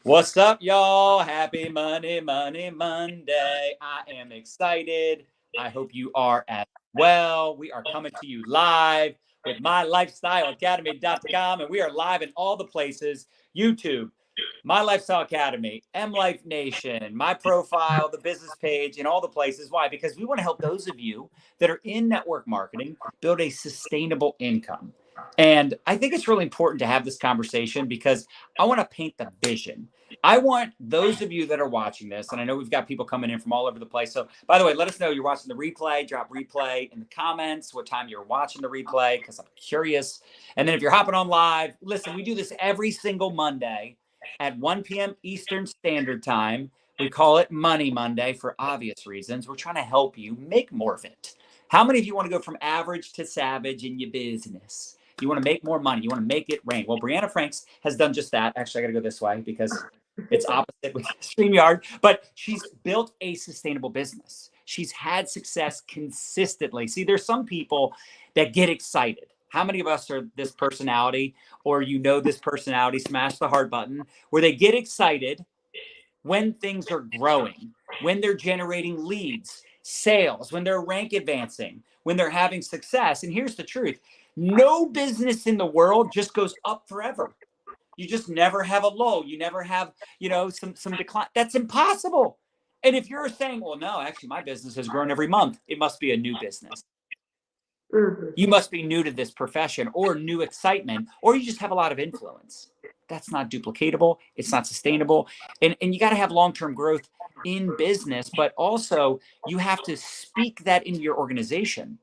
What's up, y'all? Happy Monday, Monday. I am excited. I hope you are as well. We are coming to you live with mylifestyleacademy.com, and we are live in all the places: YouTube, My Lifestyle Academy, M Life Nation, my profile, the business page, and all the places. Why? Because we want to help those of you that are in network marketing build a sustainable income. And I think it's really important to have this conversation because I want to paint the vision. I want those of you that are watching this, and I know we've got people coming in from all over the place. So, by the way, let us know you're watching the replay. Drop replay in the comments, what time you're watching the replay, because I'm curious. And then if you're hopping on live, listen, we do this every single Monday at 1 p.m. Eastern Standard Time. We call it Money Monday for obvious reasons. We're trying to help you make more of it. How many of you want to go from average to savage in your business? You want to make more money. You want to make it rain. Well, Brianna Franks has done just that. Actually, I got to go this way because it's opposite with StreamYard. But she's built a sustainable business. She's had success consistently. See, there's some people that get excited. How many of us are this personality, or this personality, smash the heart button, where they get excited when things are growing, when they're generating leads, sales, when they're rank advancing, when they're having success. And here's the truth. No business in the world just goes up forever. You just never have a lull. You never have, some decline. That's impossible. And if you're saying, well, no, actually my business has grown every month, it must be a new business. Mm-hmm. You must be new to this profession or new excitement, or you just have a lot of influence. That's not duplicatable. It's not sustainable. And you got to have long-term growth in business, but also you have to speak that into your organization,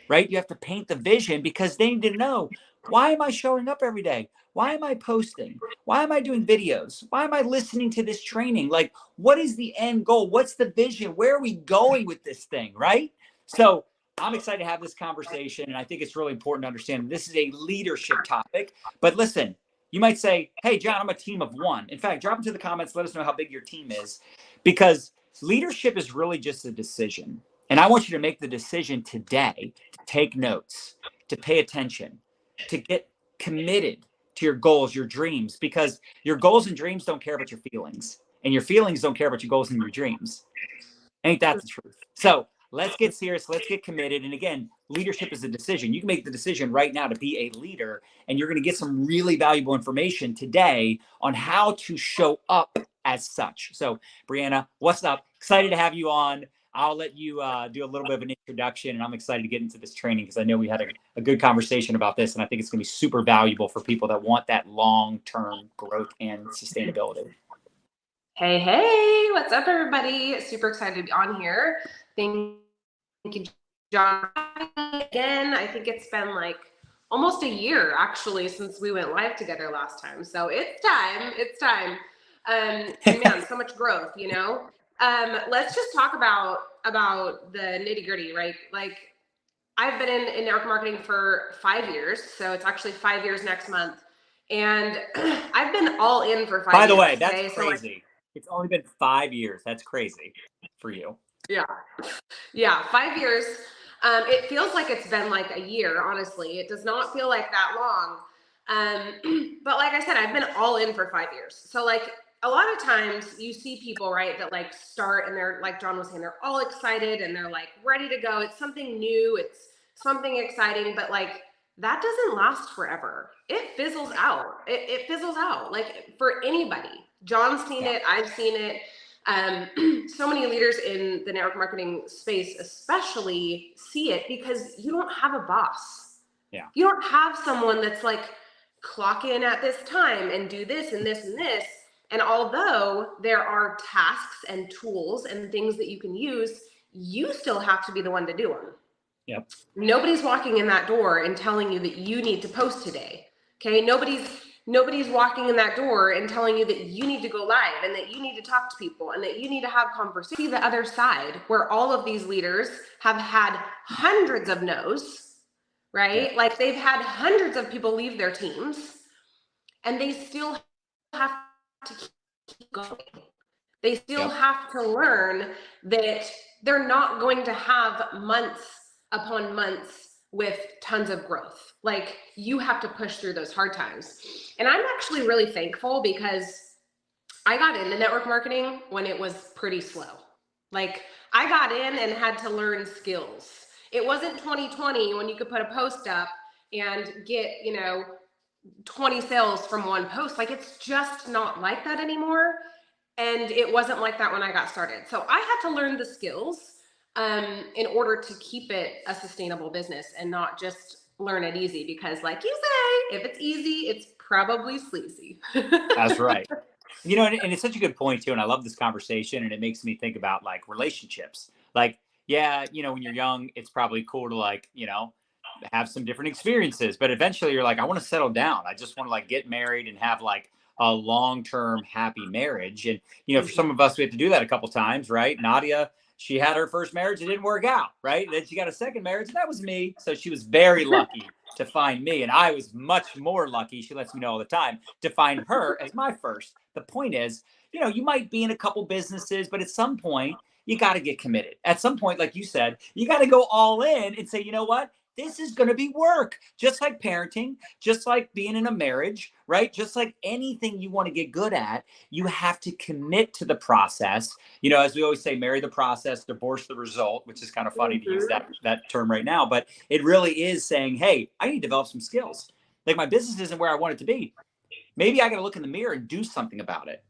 right? You have to paint the vision because they need to know, why am I showing up every day? Why am I posting? Why am I doing videos? Why am I listening to this training? Like, what is the end goal? What's the vision? Where are we going with this thing, right? So I'm excited to have this conversation, and I think it's really important to understand this is a leadership topic. But listen, you might say, hey, John, I'm a team of one. In fact, drop into the comments. Let us know how big your team is, because leadership is really just a decision. And I want you to make the decision today to take notes, to pay attention, to get committed to your goals, your dreams, because your goals and dreams don't care about your feelings, and your feelings don't care about your goals and your dreams. Ain't that the truth? So let's get serious. Let's get committed. And again, leadership is a decision. You can make the decision right now to be a leader, and you're going to get some really valuable information today on how to show up as such. So, Brianna, what's up? Excited to have you on. I'll let you do a little bit of an introduction, and I'm excited to get into this training because I know we had a good conversation about this, and I think it's going to be super valuable for people that want that long-term growth and sustainability. Hey, what's up, everybody? Super excited to be on here. Thank you, John. Again, I think it's been like almost a year, actually, since we went live together last time. So it's time. And man, so much growth, Let's just talk about the nitty gritty, right? Like, I've been in network marketing for 5 years. So it's actually 5 years next month. And I've been all in for 5 years. By the way, that's crazy. It's only been 5 years. That's crazy for you. Yeah, 5 years. It feels like it's been like a year, honestly. It does not feel like that long. But like I said, I've been all in for 5 years. So like a lot of times you see people, right, that like start and they're, like John was saying, they're all excited and they're like ready to go. It's something new. It's something exciting, but like that doesn't last forever. It fizzles out. It fizzles out, like for anybody. John's seen it. I've seen it. So many leaders in the network marketing space especially see it because you don't have a boss. Yeah. You don't have someone that's like, clock in at this time and do this and this and this. And although there are tasks and tools and things that you can use, you still have to be the one to do them. Yep. Nobody's walking in that door and telling you that you need to post today. Okay. Nobody's walking in that door and telling you that you need to go live and that you need to talk to people and that you need to have conversations. See the other side where all of these leaders have had hundreds of no's, right? Yeah. Like they've had hundreds of people leave their teams and they still have to keep going. They still have to learn that they're not going to have months upon months with tons of growth. Like you have to push through those hard times. And I'm actually really thankful because I got into network marketing when it was pretty slow. Like I got in and had to learn skills. It wasn't 2020 when you could put a post up and get, 20 sales from one post. Like it's just not like that anymore. And it wasn't like that when I got started. So I had to learn the skills in order to keep it a sustainable business and not just learn it easy, because like you say, if it's easy, it's probably sleazy. That's right. And it's such a good point too. And I love this conversation, and it makes me think about like relationships. Like, yeah, when you're young, it's probably cool to like, have some different experiences, but eventually you're like, I want to settle down. I just want to like get married and have like a long-term happy marriage. And, for some of us, we have to do that a couple times, right? Nadia, she had her first marriage, it didn't work out, right? Then she got a second marriage, and that was me. So she was very lucky to find me. And I was much more lucky, she lets me know all the time, to find her as my first. The point is, you might be in a couple businesses, but at some point, you got to get committed. At some point, like you said, you got to go all in and say, you know what? This is going to be work, just like parenting, just like being in a marriage, right? Just like anything you want to get good at, you have to commit to the process. As we always say, marry the process, divorce the result, which is kind of funny to use that term right now, but it really is saying, hey, I need to develop some skills. Like my business isn't where I want it to be. Maybe I got to look in the mirror and do something about it.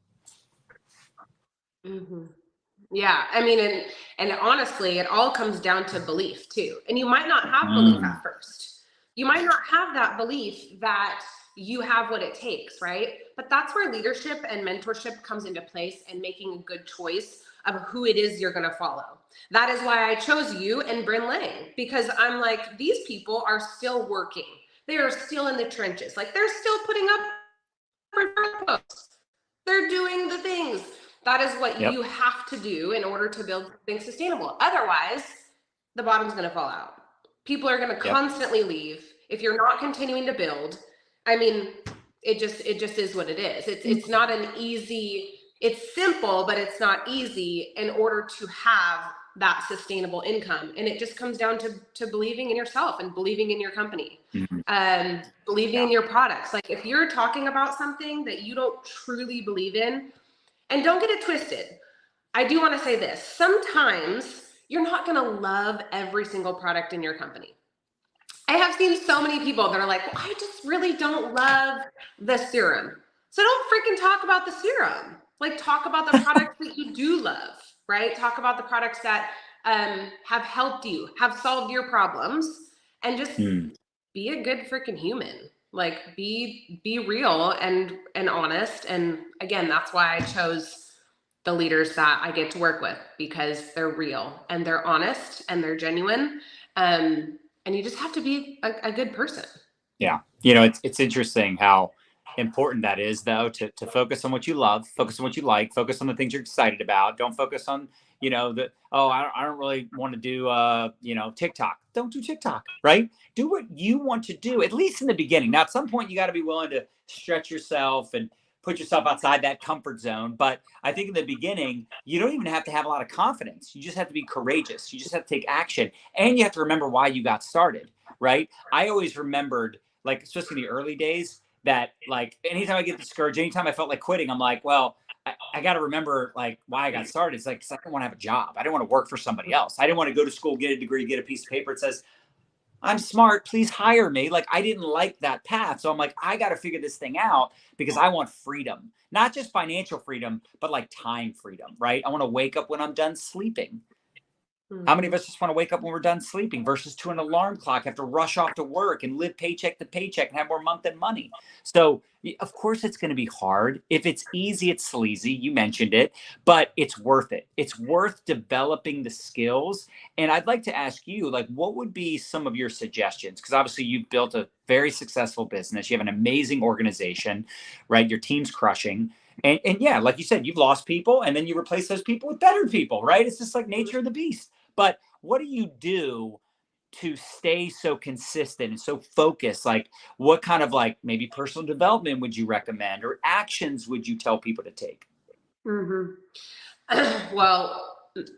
Mm-hmm. Yeah, I mean, and honestly, it all comes down to belief too. And you might not have belief at first. You might not have that belief that you have what it takes, right? But that's where leadership and mentorship comes into place, and making a good choice of who it is you're going to follow. That is why I chose you and Bryn Lang, because I'm like, these people are still working. They are still in the trenches. Like they're still putting up posts. They're doing the things. That is what you have to do in order to build things sustainable. Otherwise, the bottom's going to fall out. People are going to constantly leave if you're not continuing to build. I mean, it just is what it is. It's not an easy. It's simple, but it's not easy in order to have that sustainable income. And it just comes down to believing in yourself and believing in your company, believing in your products. Like if you're talking about something that you don't truly believe in. And don't get it twisted. I do want to say this. Sometimes you're not going to love every single product in your company. I have seen so many people that are like, well, I just really don't love the serum. So don't freaking talk about the serum. Like talk about the products that you do love, right? Talk about the products that have helped you, have solved your problems, and just be a good freaking human. Like be real and honest. And again, that's why I chose the leaders that I get to work with, because they're real and they're honest and they're genuine. And you just have to be a good person. Yeah. It's interesting how important that is, though, to focus on what you love, focus on what you like, focus on the things you're excited about. Don't focus on, I don't really want to do, TikTok. Don't do TikTok, right? Do what you want to do, at least in the beginning. Now, at some point, you got to be willing to stretch yourself and put yourself outside that comfort zone. But I think in the beginning, you don't even have to have a lot of confidence. You just have to be courageous. You just have to take action. And you have to remember why you got started, right? I always remembered, like, especially in the early days, that like anytime I get discouraged, anytime I felt like quitting, I'm like, well, I got to remember like why I got started. It's like, 'cause I didn't want to have a job. I didn't want to work for somebody else. I didn't want to go to school, get a degree, get a piece of paper. It says, I'm smart, please hire me. Like I didn't like that path. So I'm like, I got to figure this thing out because I want freedom, not just financial freedom, but like time freedom, right? I want to wake up when I'm done sleeping. How many of us just want to wake up when we're done sleeping versus to an alarm clock, have to rush off to work and live paycheck to paycheck and have more month than money? So, of course, it's going to be hard. If it's easy, it's sleazy. You mentioned it, but it's worth it. It's worth developing the skills. And I'd like to ask you, like, what would be some of your suggestions? Because obviously you've built a very successful business. You have an amazing organization, right? Your team's crushing. And yeah, like you said, you've lost people and then you replace those people with better people, right? It's just like nature of the beast. But what do you do to stay so consistent and so focused? Like what kind of like maybe personal development would you recommend or actions would you tell people to take? Well,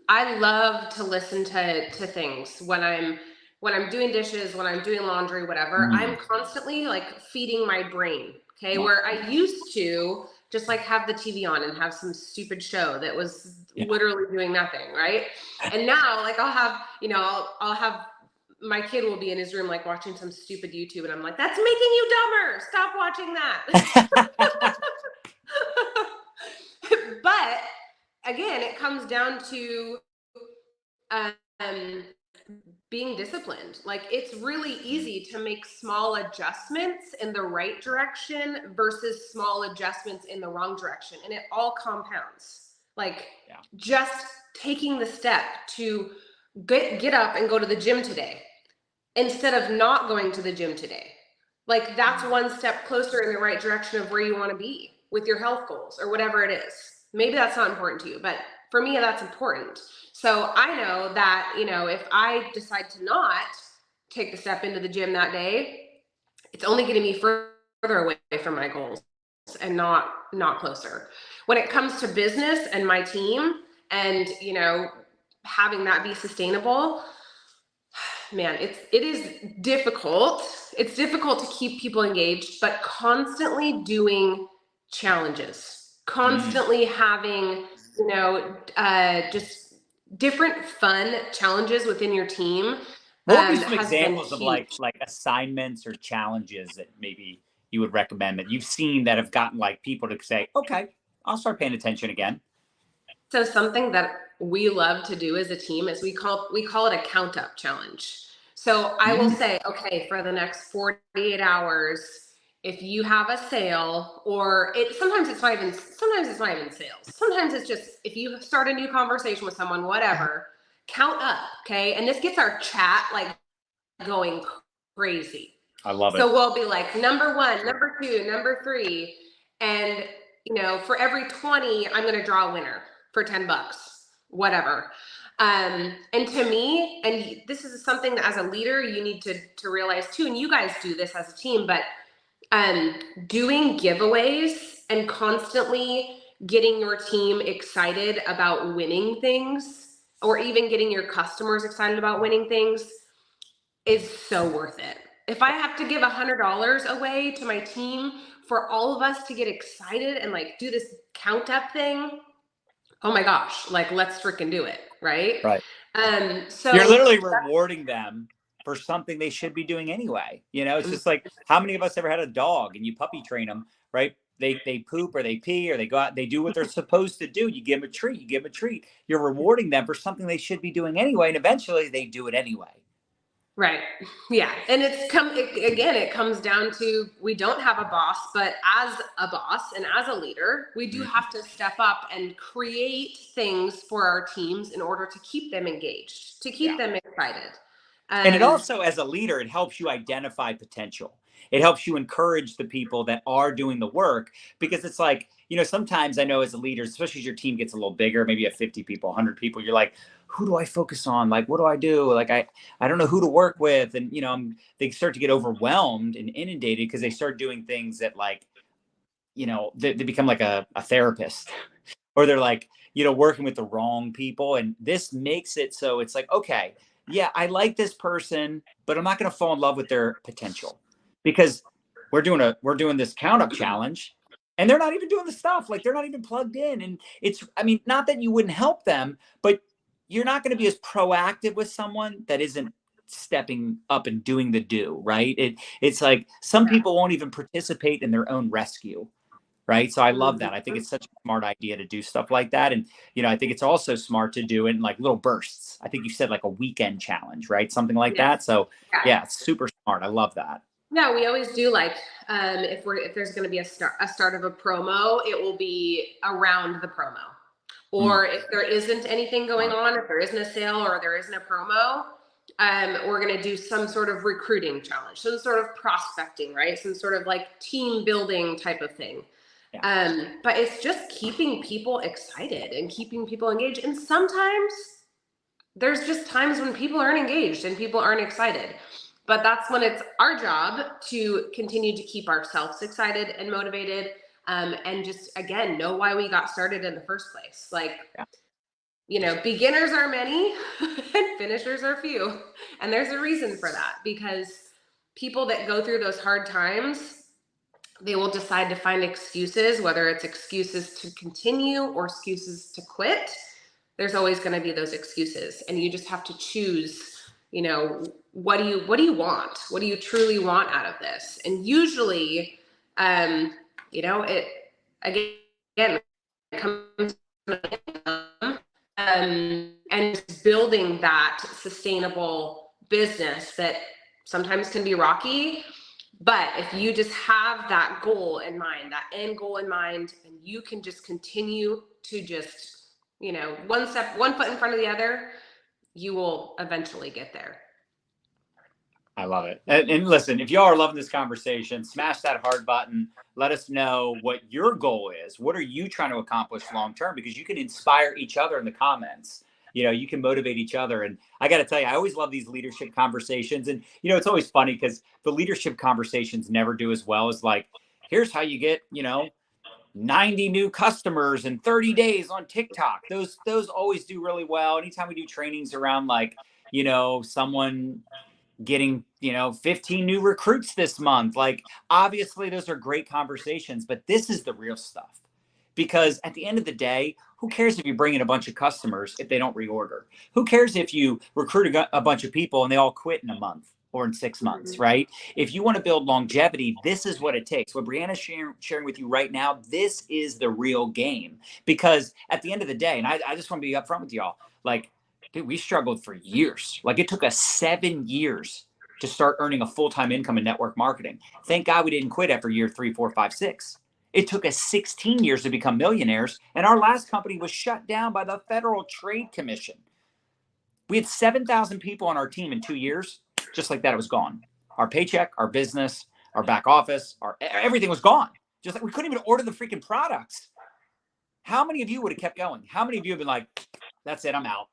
I love to listen to things when I'm doing dishes, when I'm doing laundry, whatever. I'm constantly like feeding my brain. Okay. Where I used to just like have the TV on and have some stupid show that was literally doing nothing, right? And now, like, I'll have, I'll have my kid will be in his room, like watching some stupid YouTube, and I'm like, that's making you dumber. Stop watching that. But again, it comes down to being disciplined. Like, it's really easy to make small adjustments in the right direction versus small adjustments in the wrong direction. And it all compounds. Like, just taking the step to get up and go to the gym today instead of not going to the gym today. Like, that's one step closer in the right direction of where you want to be with your health goals or whatever it is. Maybe that's not important to you, but for me, that's important. So I know that, if I decide to not take the step into the gym that day, it's only getting me further away from my goals and not closer. When it comes to business and my team and, having that be sustainable, man, it is difficult. It's difficult to keep people engaged, but constantly doing challenges, constantly having, just different fun challenges within your team. What would be some examples of like assignments or challenges that maybe you would recommend that you've seen that have gotten like people to say, okay, I'll start paying attention again? So something that we love to do as a team is we call it a count up challenge. So I will say, okay, for the next 48 hours, if you have a sale, or sometimes it's not even sales. Sometimes it's just, if you start a new conversation with someone, whatever, count up. Okay. And this gets our chat like going crazy. I love it. So we'll be like, number 1, number 2, number 3. And, for every 20, I'm going to draw a winner for $10, whatever. And to me, and this is something that as a leader, you need to realize too, and you guys do this as a team, but doing giveaways and constantly getting your team excited about winning things, or even getting your customers excited about winning things, is so worth it. If I have to give $100 away to my team for all of us to get excited and like do this count up thing, oh my gosh, like, let's freaking do it. Right. So you're literally rewarding them for something they should be doing anyway. It's just like, how many of us ever had a dog and you puppy train them, right? They poop or they pee or they go out, they do what they're supposed to do. You give them a treat. You're rewarding them for something they should be doing anyway. And eventually they do it anyway. Right. Yeah. And it comes down to, we don't have a boss, but as a boss and as a leader, we do have to step up and create things for our teams in order to keep them engaged, to keep them excited. And it also, as a leader, it helps you identify potential. It helps you encourage the people that are doing the work, because it's like, sometimes I know as a leader, especially as your team gets a little bigger, maybe you have 50 people, 100 people, you're like, who do I focus on? Like, what do I do? Like, I don't know who to work with. And, they start to get overwhelmed and inundated because they start doing things that, like, they become like a therapist, or they're like, working with the wrong people. And this makes it so it's like, okay, yeah, I like this person, but I'm not going to fall in love with their potential, because we're doing this count up challenge and they're not even doing the stuff. Like, they're not even plugged in. And not that you wouldn't help them, but you're not going to be as proactive with someone that isn't stepping up and doing the do, right? It's like some people won't even participate in their own rescue. Right. So I love that. I think it's such a smart idea to do stuff like that. And, I think it's also smart to do it in like little bursts. I think you said like a weekend challenge, right? Something like that. So it's super smart. I love that. Yeah, we always do, like, if there's going to be a start of a promo, it will be around the promo. Or if there isn't anything going on, if there isn't a sale or there isn't a promo, we're going to do some sort of recruiting challenge, some sort of prospecting, right? Some sort of like team building type of thing. But it's just keeping people excited and keeping people engaged. And sometimes there's just times when people aren't engaged and people aren't excited. But that's when it's our job to continue to keep ourselves excited and motivated, and just, again, know why we got started in the first place. Like, beginners are many and finishers are few. And there's a reason for that, because people that go through those hard times, They will decide to find excuses, whether it's excuses to continue or excuses to quit. There's always going to be those excuses, and you just have to choose, you know, what do you want? What do you truly want out of this? And usually, you know, it again it comes and building that sustainable business that sometimes can be rocky. But if you just have that goal in mind, that end goal in mind, and you can just continue to just, you know, one foot in front of the other, you will eventually get there. I love it. And listen, if y'all are loving this conversation, smash that heart button. Let us know what your goal is. What are you trying to accomplish long term? Because you can inspire each other in the comments. You know, you can motivate each other. And I got to tell you, I always love these leadership conversations. And, you know, it's always funny because the leadership conversations never do as well as like, here's how you get, you know, 90 new customers in 30 days on TikTok. Those always do really well. Anytime we do trainings around like, you know, someone getting, you know, 15 new recruits this month. Like, obviously, those are great conversations, but this is the real stuff. Because at the end of the day, who cares if you bring in a bunch of customers if they don't reorder? Who cares if you recruit a bunch of people and they all quit in a month or in 6 months, right? If you want to build longevity, this is what it takes. What Brianna's sharing with you right now, this is the real game. Because at the end of the day, and I just want to be upfront with y'all, like, dude, we struggled for years. Like, it took us 7 years to start earning a full-time income in network marketing. Thank God we didn't quit after year 3, 4, 5, 6. It took us 16 years to become millionaires, and our last company was shut down by the Federal Trade Commission. We had 7,000 people on our team in 2 years. Just like that, it was gone. Our paycheck, our business, our back office, everything was gone. Just like we couldn't even order the freaking products. How many of you would have kept going? How many of you have been like, that's it, I'm out.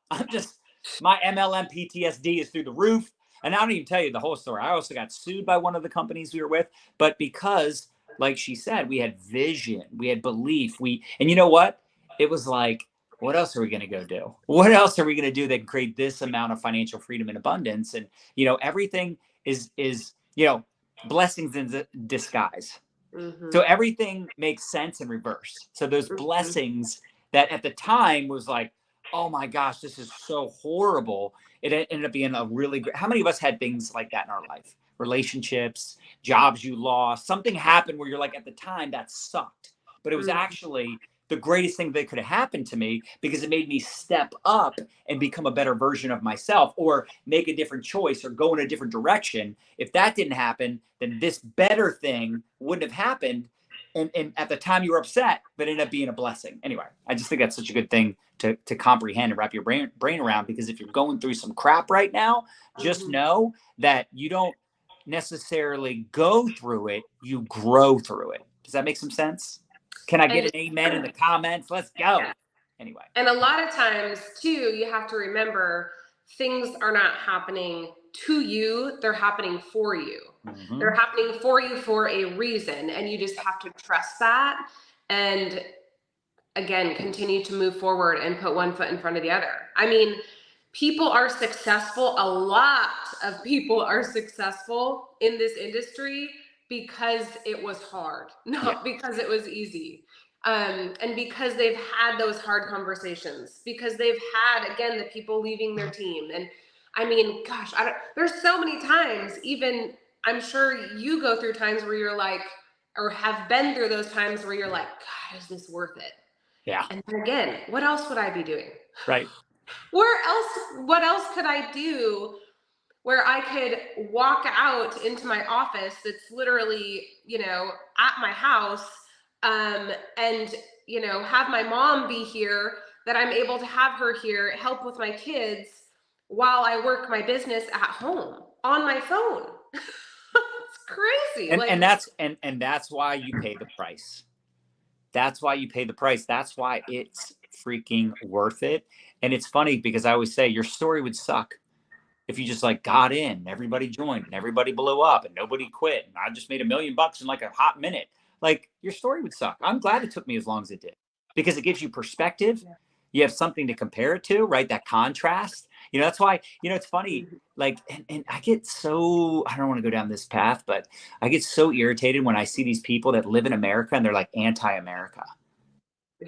My MLM PTSD is through the roof. And I don't even tell you the whole story. I also got sued by one of the companies we were with, but because, like she said, we had vision, we had belief, and you know what? It was like, what else are we going to go do? What else are we going to do that can create this amount of financial freedom and abundance? And, you know, everything is, you know, blessings in disguise. So everything makes sense in reverse. So those blessings that at the time was like, oh my gosh, this is so horrible. It ended up being a really great. How many of us had things like that in our life? Relationships, jobs you lost, something happened where you're like, at the time that sucked, but it was actually the greatest thing that could have happened to me because it made me step up and become a better version of myself or make a different choice or go in a different direction. If that didn't happen, then this better thing wouldn't have happened. And at the time you were upset, but it ended up being a blessing. Anyway, I just think that's such a good thing to comprehend and wrap your brain around, because if you're going through some crap right now, just know that you don't necessarily go through it, you grow through it. Does that make some sense? Can I get an amen in the comments? Let's go. Anyway. And a lot of times too, you have to remember things are not happening to you, they're happening for you. They're happening for you for a reason, and you just have to trust that and again continue to move forward and put one foot in front of the other. I mean, people are successful, a lot of people are successful in this industry because it was hard, not because it was easy. And because they've had those hard conversations, because they've had, again, the people leaving their team. And I mean, gosh, there's so many times, even I'm sure you go through times where you're like, or have been through those times where you're like, God, is this worth it? Yeah. And then again, what else would I be doing? Right. What else could I do where I could walk out into my office that's literally, you know, at my house, and, you know, have my mom be here, that I'm able to have her here, help with my kids while I work my business at home on my phone. It's crazy. And that's why you pay the price. That's why you pay the price. That's why it's freaking worth it. And it's funny because I always say your story would suck if you just like got in, everybody joined, and everybody blew up, and nobody quit, and I just made $1 million in like a hot minute. Like, your story would suck. I'm glad it took me as long as it did, because it gives you perspective. You have something to compare it to, right? That contrast. That's why, it's funny, like, and I get so, I don't want to go down this path, but I get so irritated when I see these people that live in America and they're like anti-America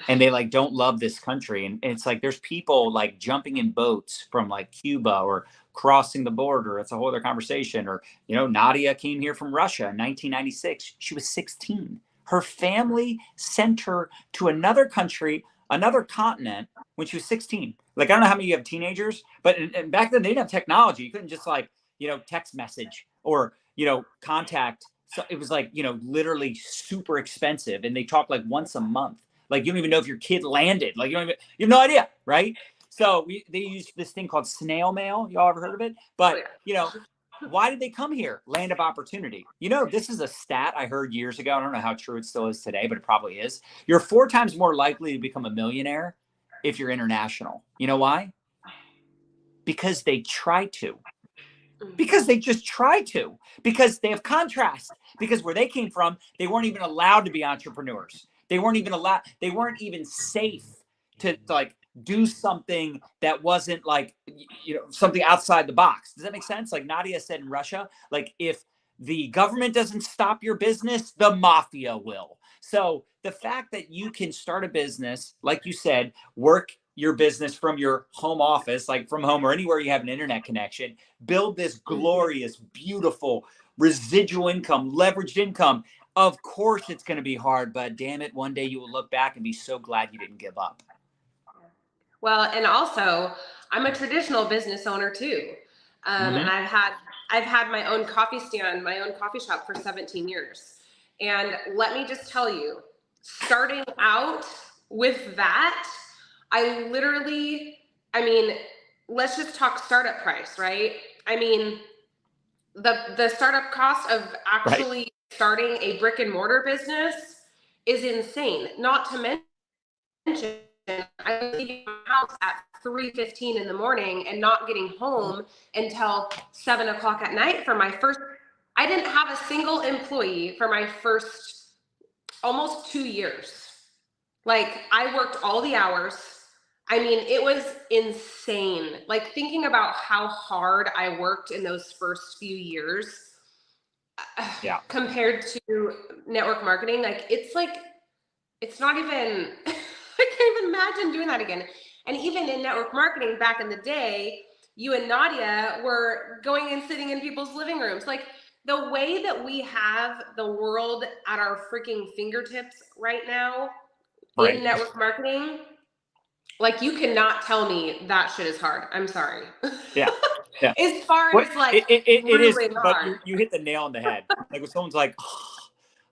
and they like don't love this country. And it's like there's people like jumping in boats from like Cuba or crossing the border. It's a whole other conversation. Or, Nadia came here from Russia in 1996. She was 16. Her family sent her to another country, another continent when she was 16. Like, I don't know how many you have teenagers, but and back then they didn't have technology. You couldn't just like, text message or, contact. So it was like, literally super expensive. And they talked like once a month. Like, you don't even know if your kid landed. Like, you have no idea, right? So they use this thing called snail mail. Y'all ever heard of it? But, why did they come here? Land of opportunity. This is a stat I heard years ago. I don't know how true it still is today, but it probably is. You're 4 times more likely to become a millionaire if you're international. You know why? Because they try to. Because they just try to. Because they have contrast. Because where they came from, they weren't even allowed to be entrepreneurs. They weren't even safe to like do something that wasn't like, something outside the box. Does that make sense? Like Nadia said in Russia, like if the government doesn't stop your business, the mafia will. So the fact that you can start a business, like you said, work your business from your home office, like from home or anywhere you have an internet connection, build this glorious, beautiful residual income, leveraged income. Of course it's going to be hard, but damn it, one day you will look back and be so glad you didn't give up. Well, and also I'm a traditional business owner too. And I've had my own coffee stand, my own coffee shop for 17 years. And let me just tell you, starting out with that, I mean, let's just talk startup price, right? I mean, the startup cost of actually starting a brick and mortar business is insane. Not to mention, I was leaving my house at 3:15 in the morning and not getting home until 7 o'clock at night for my first. I didn't have a single employee for my first almost 2 years. Like, I worked all the hours. I mean, it was insane. Like, thinking about how hard I worked in those first few years compared to network marketing, like, it's not even, I can't even imagine doing that again. And even in network marketing back in the day, you and Nadia were going and sitting in people's living rooms. Like, the way that we have the world at our freaking fingertips right now in network marketing, like, you cannot tell me that shit is hard. I'm sorry. Yeah. As far as like it is, really but hard. you hit the nail on the head. Like when someone's like, oh,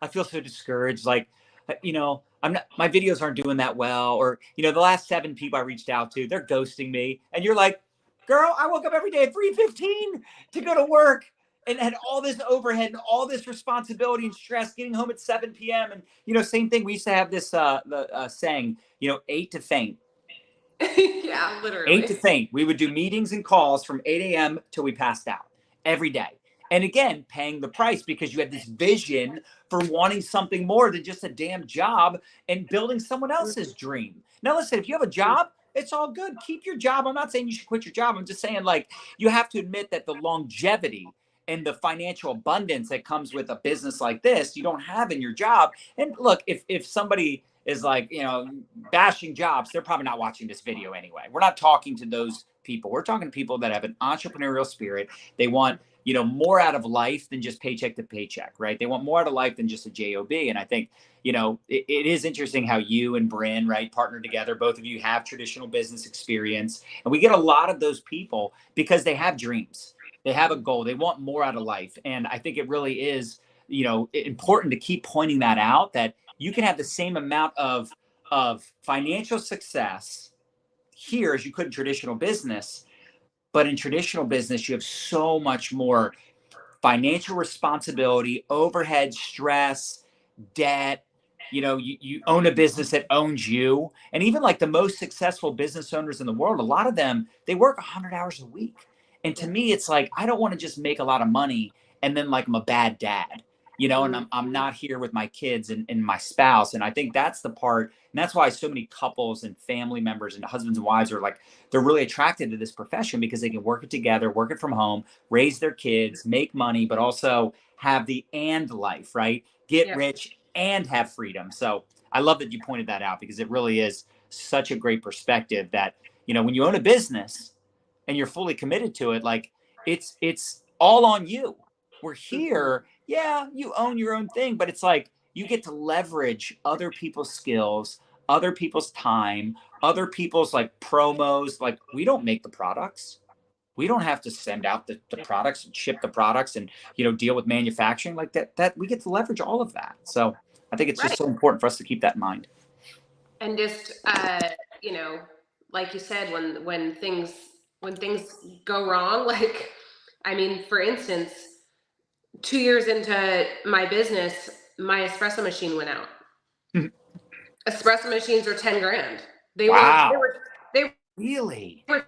I feel so discouraged. Like, my videos aren't doing that well. Or, the last 7 people I reached out to, they're ghosting me. And you're like, girl, I woke up every day at 3:15 to go to work and had all this overhead and all this responsibility and stress, getting home at 7 p.m. And, same thing. We used to have this saying, 8 to faint. Yeah, literally. 8 to faint. We would do meetings and calls from 8 a.m. till we passed out every day. And again, paying the price because you had this vision for wanting something more than just a damn job and building someone else's dream. Now, listen, if you have a job, it's all good. Keep your job. I'm not saying you should quit your job. I'm just saying, like, you have to admit that the longevity and the financial abundance that comes with a business like this, you don't have in your job. And look, if somebody is like, bashing jobs, they're probably not watching this video anyway. We're not talking to those people. We're talking to people that have an entrepreneurial spirit. They want, more out of life than just paycheck to paycheck, right? They want more out of life than just a job. And I think, it is interesting how you and Bryn, right, partner together. Both of you have traditional business experience. And we get a lot of those people because they have dreams. They have a goal. They want more out of life. And I think it really is, important to keep pointing that out, that you can have the same amount of financial success here as you could in traditional business. But in traditional business, you have so much more financial responsibility, overhead, stress, debt. You own a business that owns you. And even like the most successful business owners in the world, a lot of them, they work 100 hours a week. And to me, it's like, I don't want to just make a lot of money and then like I'm a bad dad. you know, and I'm Mhm. not here with my kids and my spouse. And I think that's the part, and that's why so many couples and family members and husbands and wives are like, they're really attracted to this profession because they can work it together, work it from home, raise their kids, make money, but also have the and life, right? Get Yep. rich and have freedom. So I love that you pointed that out because it really is such a great perspective that, you know, when you own a business and you're fully committed to it, like it's all on you. We're Mhm. here, yeah, you own your own thing, but it's like you get to leverage other people's skills, other people's time, other people's like promos. Like we don't make the products. We don't have to send out the products and ship the products and, you know, deal with manufacturing like that we get to leverage all of that. So I think it's just Right. so important for us to keep that in mind. And just you know, like you said, when things go wrong, like I mean, for instance, 2 years into my business, my espresso machine went out. Espresso machines are 10 grand. They were they Wow. were they Really? were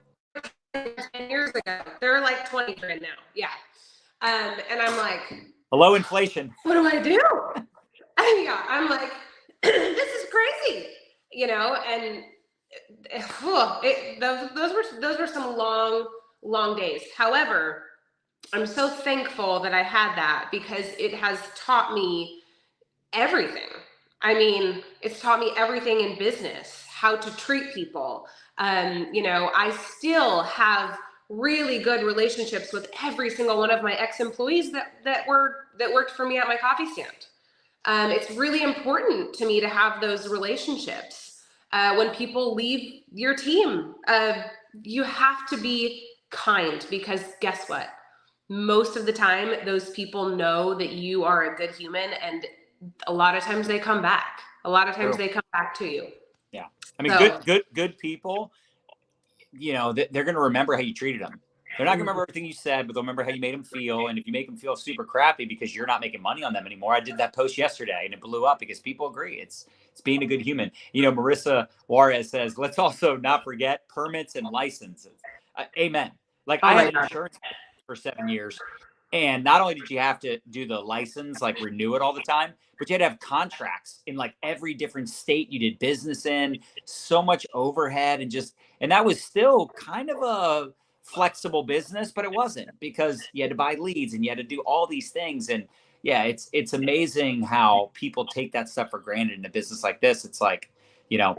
10 years ago. They're like 20 grand now. Yeah. And I'm like, Hello, inflation. what do I do? Yeah, I'm like, this is crazy, you know, and those were some long days. However, I'm so thankful that I had that because it has taught me everything. I mean, it's taught me everything in business, how to treat people. You know, I still have really good relationships with every single one of my ex-employees that worked for me at my coffee stand. It's really important to me to have those relationships. When people leave your team, you have to be kind because guess what? Most of the time, those people know that you are a good human, and a lot of times they come back. A lot of times True. they come back to you. Yeah. I mean, So, good people, you know, they're going to remember how you treated them. They're not going to remember everything you said, but they'll remember how you made them feel. And if you make them feel super crappy because you're not making money on them anymore, I did that post yesterday and it blew up because people agree. It's being a good human. You know, Marissa Juarez says, let's also not forget permits and licenses. Amen. Like oh I my had an God. insurance for 7 years, and not only did you have to do the license, like renew it all the time, but you had to have contracts in like every different state you did business in. So much overhead and that was still kind of a flexible business, but it wasn't because you had to buy leads and you had to do all these things. And yeah, it's amazing how people take that stuff for granted in a business like this. It's like, you know,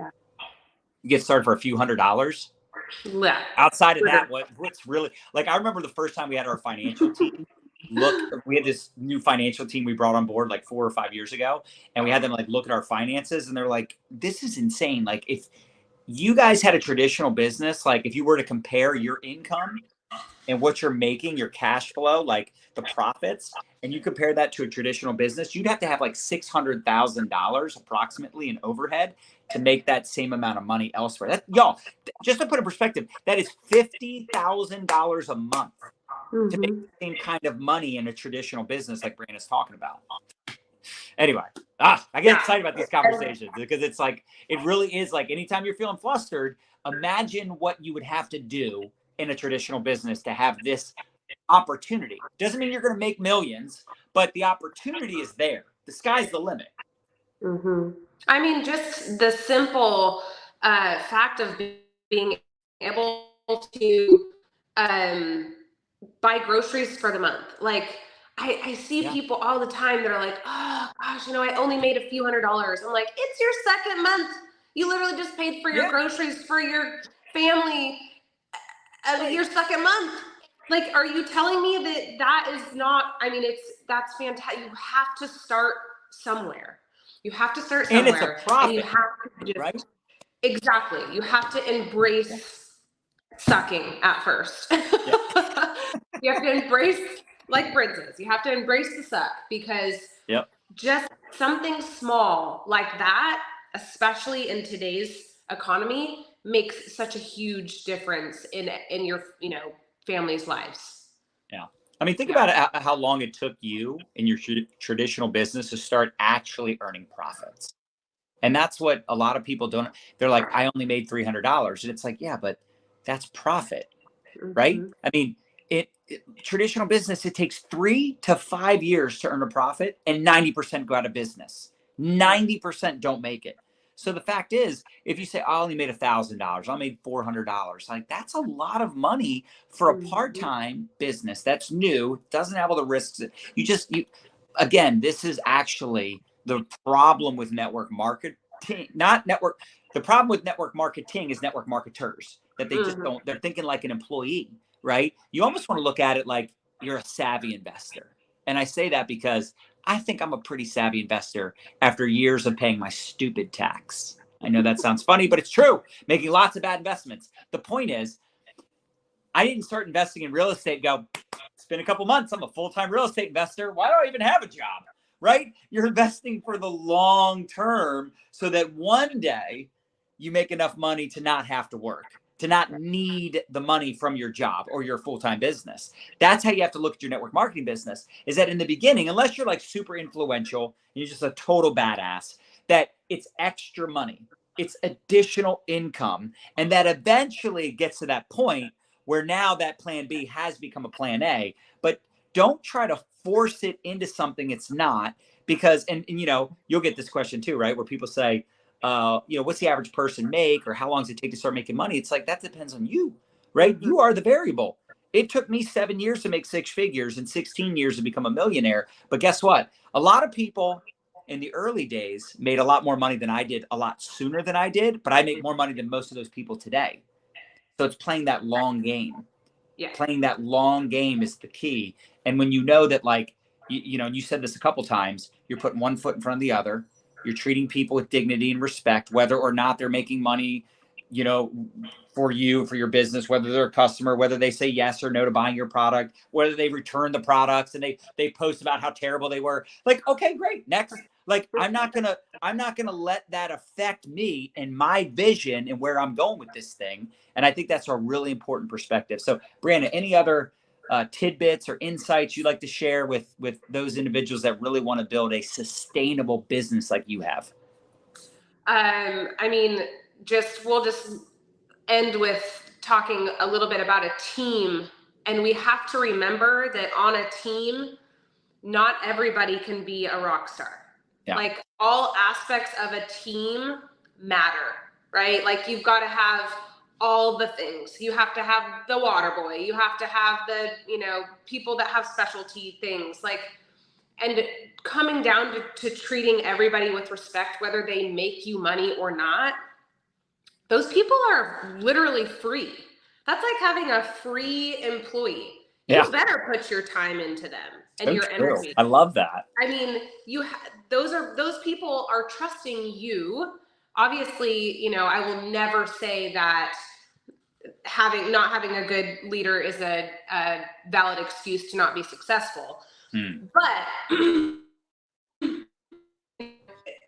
you get started for a few $100s. Yeah. Outside of that, what's really like, I remember the first time we had our financial team we had this new financial team we brought on board like 4 or 5 years ago, and we had them like look at our finances, and they're like, this is insane. Like, if you guys had a traditional business, like if you were to compare your income and what you're making, your cash flow, like the profits, and you compare that to a traditional business, you'd have to have like $600,000 approximately in overhead to make that same amount of money elsewhere. That, y'all, just to put in perspective, that is $50,000 a month to make Mm-hmm. the same kind of money in a traditional business like Brianna's talking about. Anyway, I get Yeah. excited about these conversations because it's like, it really is like anytime you're feeling flustered, imagine what you would have to do in a traditional business to have this opportunity. Doesn't mean you're going to make millions, but the opportunity is there. The sky's the limit. Mm-hmm. I mean, just the simple fact of being able to um, buy groceries for the month. Like, I see Yeah. people all the time that are like, oh gosh, you know, I only made a few $100s. I'm like, it's your second month. You literally just paid for your Yeah. groceries for your family your Right. second month. Like, are you telling me that that is not, I mean, that's fantastic. You have to start somewhere. You have to start And it's a somewhere, and you profit, have to just, right? exactly, you have to Yeah. embrace sucking at first. Yeah. You have to embrace, like Brid says, you have to embrace the suck because Yep. just something small like that, especially in today's economy, makes such a huge difference in your, you know, family's lives. Yeah. I mean, think Yeah. about how long it took you in your traditional business to start actually earning profits. And that's what a lot of people don't. They're like, I only made $300. And it's like, yeah, but that's profit, right? Mm-hmm. I mean, it. traditional business, it takes 3 to 5 years to earn a profit, and 90% go out of business. 90% don't make it. So the fact is, if you say, I only made $1,000, I made $400, like that's a lot of money for a part-time business that's new, doesn't have all the risks. Again, this is actually the problem with network marketing, not network. The problem with network marketing is network marketers, that they just don't, they're thinking like an employee, right? You almost want to look at it like you're a savvy investor. And I say that because I think I'm a pretty savvy investor after years of paying my stupid tax. I know that sounds funny, but it's true. Making lots of bad investments. The point is, I didn't start investing in real estate and go, it's been a couple months, I'm a full-time real estate investor. Why do I even have a job? Right? You're investing for the long term so that one day you make enough money to not have to work, to not need the money from your job or your full-time business. That's how you have to look at your network marketing business, is that in the beginning, unless you're like super influential and you're just a total badass, that it's extra money, it's additional income, and that eventually it gets to that point where now that plan B has become a plan A. But don't try to force it into something it's not, because, and you know, you'll get this question too, right? Where people say, you know, what's the average person make, or how long does it take to start making money? It's like, that depends on you, right? You are the variable. It took me 7 years to make 6 figures and 16 years to become a millionaire. But guess what? A lot of people in the early days made a lot more money than I did a lot sooner than I did, but I make more money than most of those people today. So it's playing that long game. Yeah. Playing that long game is the key. And when you know that, like, you know, you said this a couple times, you're putting one foot in front of the other. You're treating people with dignity and respect, whether or not they're making money, you know, for you, for your business, whether they're a customer, whether they say yes or no to buying your product, whether they return the products and they post about how terrible they were. Like, okay, great. Next. Like, I'm not gonna let that affect me and my vision and where I'm going with this thing. And I think that's a really important perspective. So, Brianna, any other tidbits or insights you'd like to share with those individuals that really want to build a sustainable business like you have? I mean, we'll just end with talking a little bit about a team. And we have to remember that on a team, not everybody can be a rock star. Yeah. Like, all aspects of a team matter, right? Like, you've got to have all the things. You have to have the water boy. You have to have the, you know, people that have specialty things. Like, and coming down to treating everybody with respect, whether they make you money or not, those people are literally free. That's like having a free employee. You better put your time into them and your energy. I love that. I mean, those people are trusting you. Obviously, you know, I will never say that not having a good leader is a valid excuse to not be successful. But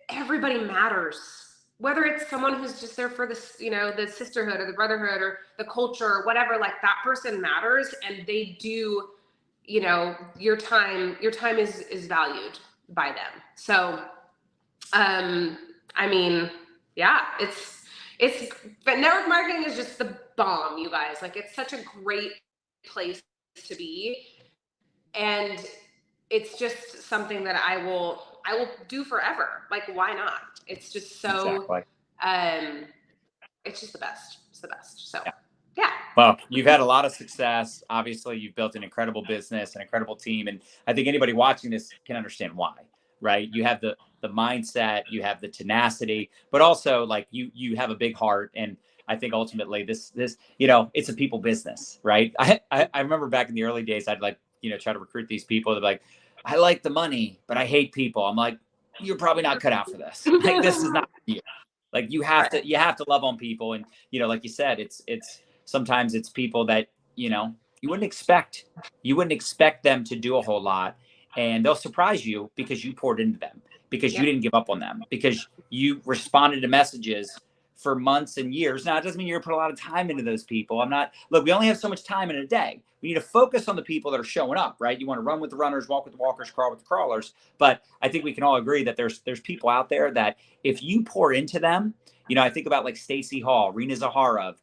everybody matters. Whether it's someone who's just there for this, you know, the sisterhood or the brotherhood or the culture or whatever, like, that person matters, and they do, you know, your time is valued by them. So, I mean, yeah, but network marketing is just the bomb, you guys. Like, it's such a great place to be. And it's just something that I will do forever. Like, why not? It's just so, it's just the best. It's the best. So, yeah. Well, you've had a lot of success. Obviously, you've built an incredible business, an incredible team. And I think anybody watching this can understand why, right? You have the mindset, you have the tenacity, but also, like, you have a big heart. And I think ultimately this, you know, it's a people business, right? I remember back in the early days, I'd, like, you know, try to recruit these people. They're like, I like the money, but I hate people. I'm like, you're probably not cut out for this. Like, this is not you. Like, you have to love on people. And, you know, like you said, it's sometimes it's people that, you know, you wouldn't expect them to do a whole lot, and they'll surprise you because you poured into them, because you didn't give up on them, because you responded to messages for months and years. Now, it doesn't mean you're gonna put a lot of time into those people. Look, we only have so much time in a day. We need to focus on the people that are showing up, right? You want to run with the runners, walk with the walkers, crawl with the crawlers. But I think we can all agree that there's people out there that if you pour into them, you know, I think about like Stacey Hall, Rena Zaharov,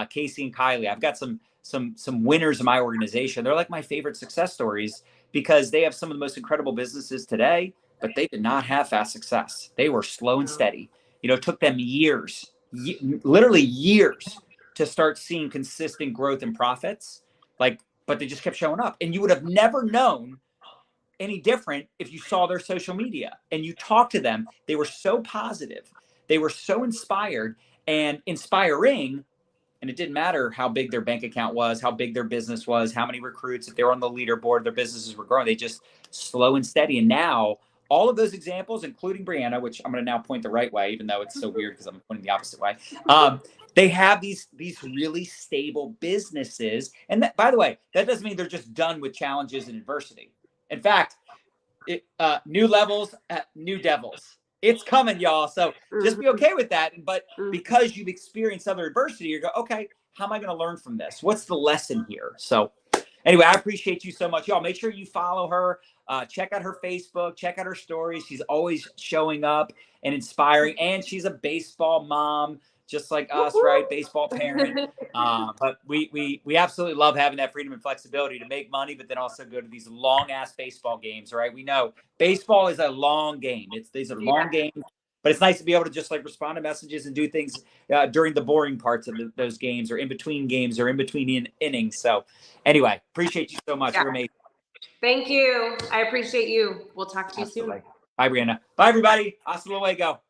Casey and Kylie. I've got some some winners in my organization. They're like my favorite success stories because they have some of the most incredible businesses today, but they did not have fast success. They were slow and steady. It took them years, literally years, to start seeing consistent growth and profits. But they just kept showing up, and you would have never known any different if you saw their social media and you talked to them. They were so positive, they were so inspired and inspiring. And it didn't matter how big their bank account was, how big their business was, how many recruits, if they were on the leaderboard, their businesses were growing. They just slow and steady. And now all of those examples, including Brianna, which I'm going to now point the right way, even though it's so weird because I'm pointing the opposite way. They have these really stable businesses. And that, by the way, that doesn't mean they're just done with challenges and adversity. In fact, new levels, new devils. It's coming, y'all. So just be okay with that. But because you've experienced other adversity, you go, okay, how am I going to learn from this? What's the lesson here? So anyway, I appreciate you so much. Y'all make sure you follow her. Check out her Facebook. Check out her stories. She's always showing up and inspiring. And she's a baseball mom, just like us, right? Baseball parent. But we absolutely love having that freedom and flexibility to make money, but then also go to these long ass baseball games, right? We know baseball is a long game. These are long games, but it's nice to be able to just like respond to messages and do things during the boring parts of those games, or in between games, or in between innings. So anyway, appreciate you so much. You're amazing. Thank you. I appreciate you. We'll talk to you soon. Bye, Brianna. Bye, everybody. Hasta luego.